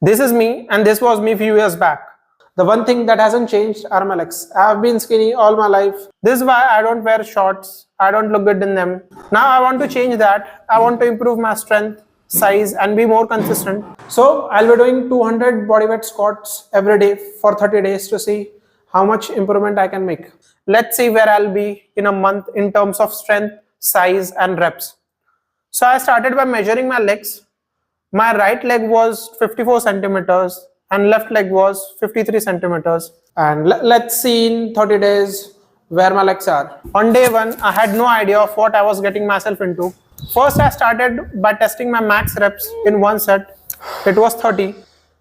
This is me, and this was me few years back. The one thing that hasn't changed are my legs. I have been skinny all my life. This is why I don't wear shorts. I don't look good in them. Now I want to change that. I want to improve my strength, size, and be more consistent. So I'll be doing 200 bodyweight squats every day for 30 days to see how much improvement I can make. Let's see where I'll be in a month in terms of strength, size, and reps. So I started by measuring my legs. My right leg was 54 centimeters and left leg was 53 centimeters. And let's see in 30 days where my legs are. On day 1, I had no idea of what I was getting myself into. First, I started by testing my max reps in one set. It was 30.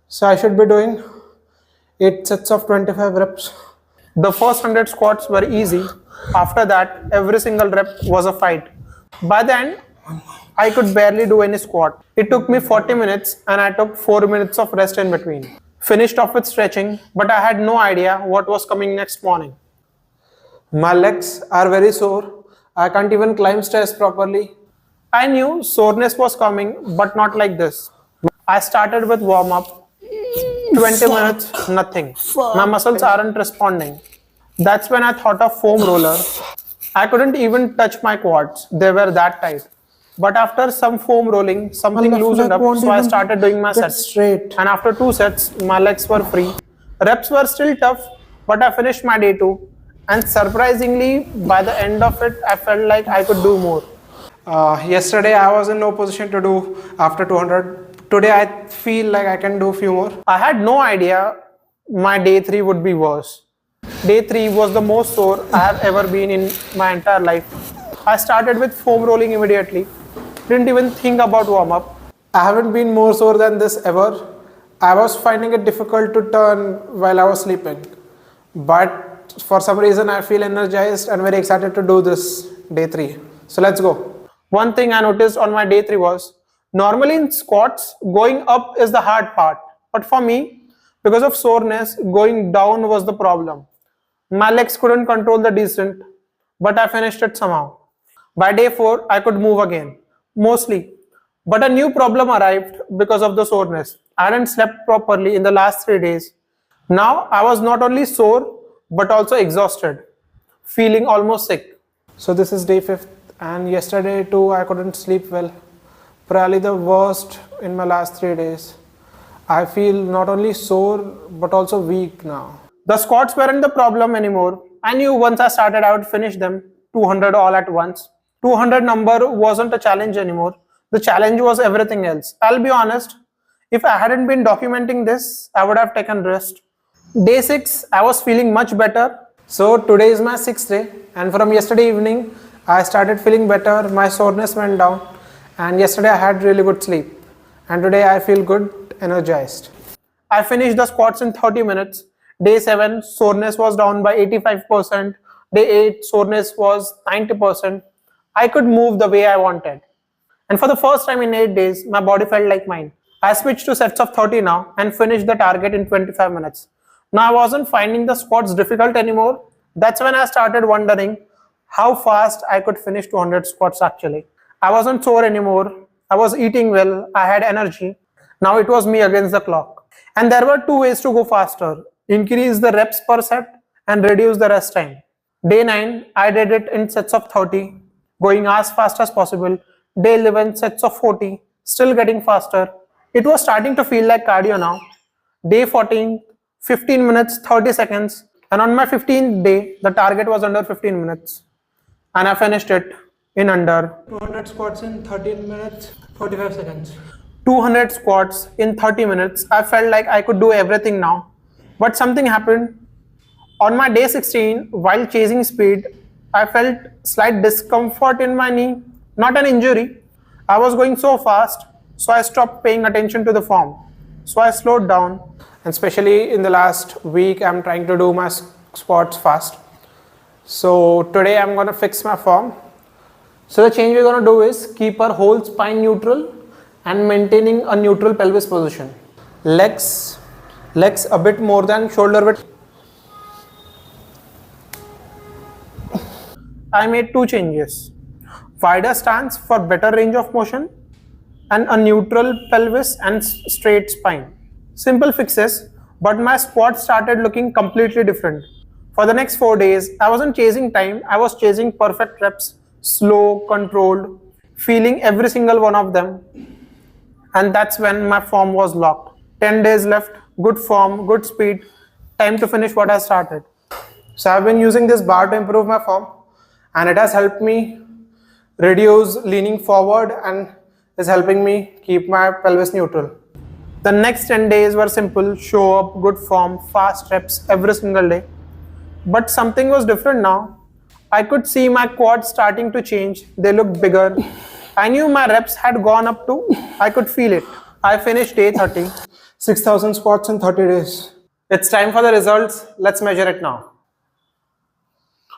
So I should be doing 8 sets of 25 reps. The first 100 squats were easy. After that, every single rep was a fight. By the end, I could barely do any squat. It took me 40 minutes and I took 4 minutes of rest in between. Finished off with stretching, but I had no idea what was coming next morning. My legs are very sore. I can't even climb stairs properly. I knew soreness was coming, but not like this. I started with warm-up. 20 minutes, nothing. My muscles aren't responding. That's when I thought of foam roller. I couldn't even touch my quads. They were that tight. But after some foam rolling, something loosened up, so I started doing my sets. Straight. And after 2 sets, my legs were free. Reps were still tough, but I finished my day 2. And surprisingly, by the end of it, I felt like I could do more. Yesterday, I was in no position to do after 200. Today, I feel like I can do a few more. I had no idea my day 3 would be worse. Day 3 was the most sore I have ever been in my entire life. I started with foam rolling immediately. Didn't even think about warm-up. I haven't been more sore than this ever. I was finding it difficult to turn while I was sleeping. But for some reason, I feel energized and very excited to do this day 3. So let's go. One thing I noticed on my day 3 was, normally in squats, going up is the hard part. But for me, because of soreness, going down was the problem. My legs couldn't control the descent, but I finished it somehow. By day 4, I could move again, mostly. But a new problem arrived because of the soreness. I hadn't slept properly in the last 3 days. Now, I was not only sore, but also exhausted, feeling almost sick. So this is day 5th, and yesterday too, I couldn't sleep well. Probably the worst in my last 3 days. I feel not only sore, but also weak now. The squats weren't the problem anymore. I knew once I started, I would finish them, 200 all at once. 200 number wasn't a challenge anymore. The challenge was everything else. I'll be honest, if I hadn't been documenting this, I would have taken rest. Day 6, I was feeling much better. So today is my 6th day, and from yesterday evening, I started feeling better. My soreness went down, and yesterday I had really good sleep. And today I feel good, energized. I finished the squats in 30 minutes. Day 7, soreness was down by 85%. Day 8, soreness was 90%. I could move the way I wanted. And for the first time in 8 days, my body felt like mine. I switched to sets of 30 now and finished the target in 25 minutes. Now I wasn't finding the squats difficult anymore. That's when I started wondering how fast I could finish 200 squats actually. I wasn't sore anymore. I was eating well. I had energy. Now it was me against the clock. And there were 2 ways to go faster. Increase the reps per set and reduce the rest time. Day 9, I did it in sets of 30, going as fast as possible. Day 11, sets of 40, still getting faster. It was starting to feel like cardio now. Day 14, 15 minutes, 30 seconds. And on my 15th day, the target was under 15 minutes. And I finished it in under 200 squats in 13 minutes, 45 seconds. 200 squats in 30 minutes. I felt like I could do everything now. But something happened. On my day 16, while chasing speed, I felt slight discomfort in my knee, not an injury. I was going so fast, so I stopped paying attention to the form. So I slowed down, and especially in the last week, I'm trying to do my squats fast. So today I'm going to fix my form. So the change we're going to do is keep our whole spine neutral and maintaining a neutral pelvis position. Legs a bit more than shoulder width. I made 2 changes. Wider stance for better range of motion and a neutral pelvis and straight spine. Simple fixes, but my squats started looking completely different. For the next 4 days, I wasn't chasing time, I was chasing perfect reps, slow, controlled, feeling every single one of them. And that's when my form was locked. 10 days left, good form, good speed, time to finish what I started. So I've been using this bar to improve my form, and it has helped me reduce leaning forward and is helping me keep my pelvis neutral. The next 10 days were simple: show up, good form, fast reps every single day. But something was different now. I could see my quads starting to change. They looked bigger. I knew my reps had gone up too. I could feel it. I finished day 30. 6,000 squats in 30 days. It's time for the results. Let's measure it now.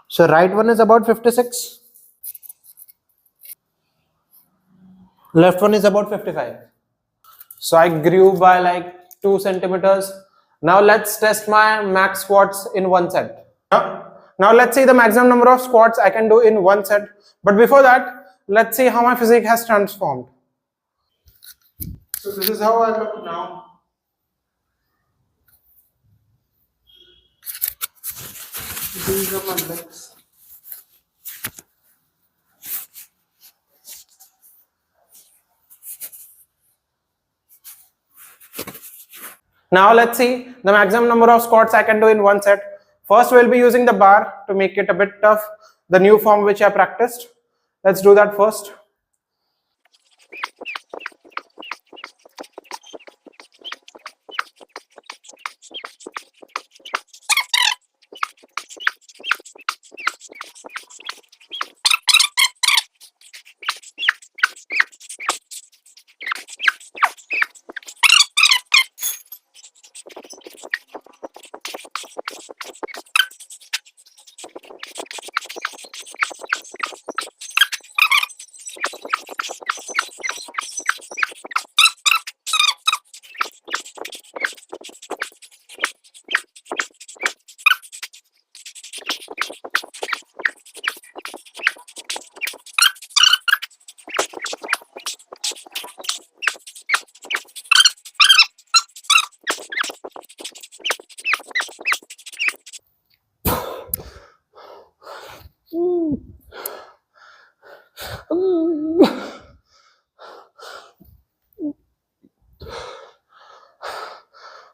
So right one is about 56. Left one is about 55. So I grew by like 2 centimeters. Now let's test my max squats in one set. Now let's see the maximum number of squats I can do in one set. But before that, let's see how my physique has transformed. So this is how I look now. These are my legs. Now let's see the maximum number of squats I can do in one set. First, we'll be using the bar to make it a bit tough, the new form which I practiced. Let's do that first.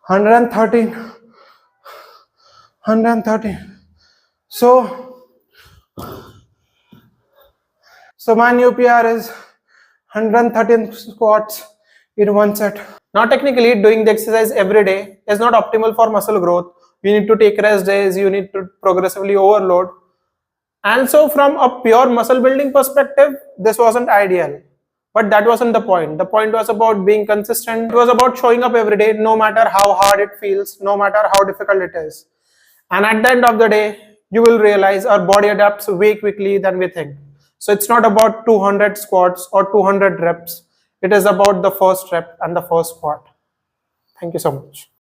Hundred and 113. So my new PR is 113 squats in one set. Now technically doing the exercise every day is not optimal for muscle growth. You need to take rest days, you need to progressively overload. And so from a pure muscle building perspective, this wasn't ideal. But that wasn't the point. The point was about being consistent. It was about showing up every day, no matter how hard it feels, no matter how difficult it is. And at the end of the day, you will realize our body adapts way quickly than we think. So it's not about 200 squats or 200 reps. It is about the first rep and the first squat. Thank you so much.